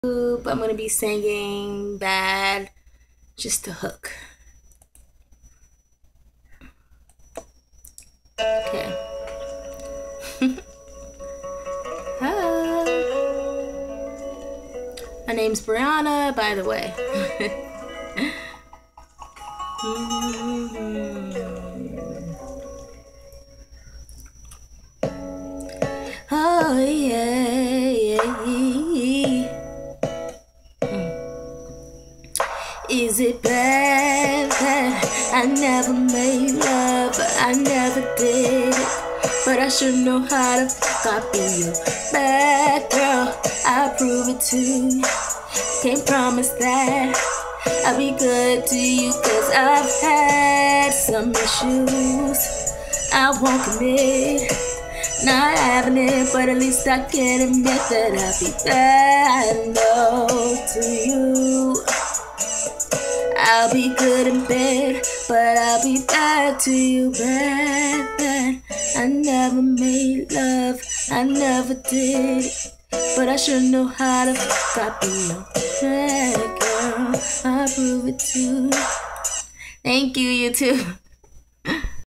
I'm gonna be singing Bad just to hook. Okay. Hi. My name's Brianna, by the way. Oh yeah. Is it bad that I never made love, but I never did it? But I sure know how to copy you. Bad girl, I'll prove it to you. Can't promise that I'll be good to you, cause I've had some issues I won't commit. Not having it, but at least I can admit that I'll be bad, no, to you. I'll be good in bed, but I'll be bad to you, bad, bad. I never made love, I never did it, but I sure know how to copy you. Bad girl, I'll prove it too. Thank you, you too.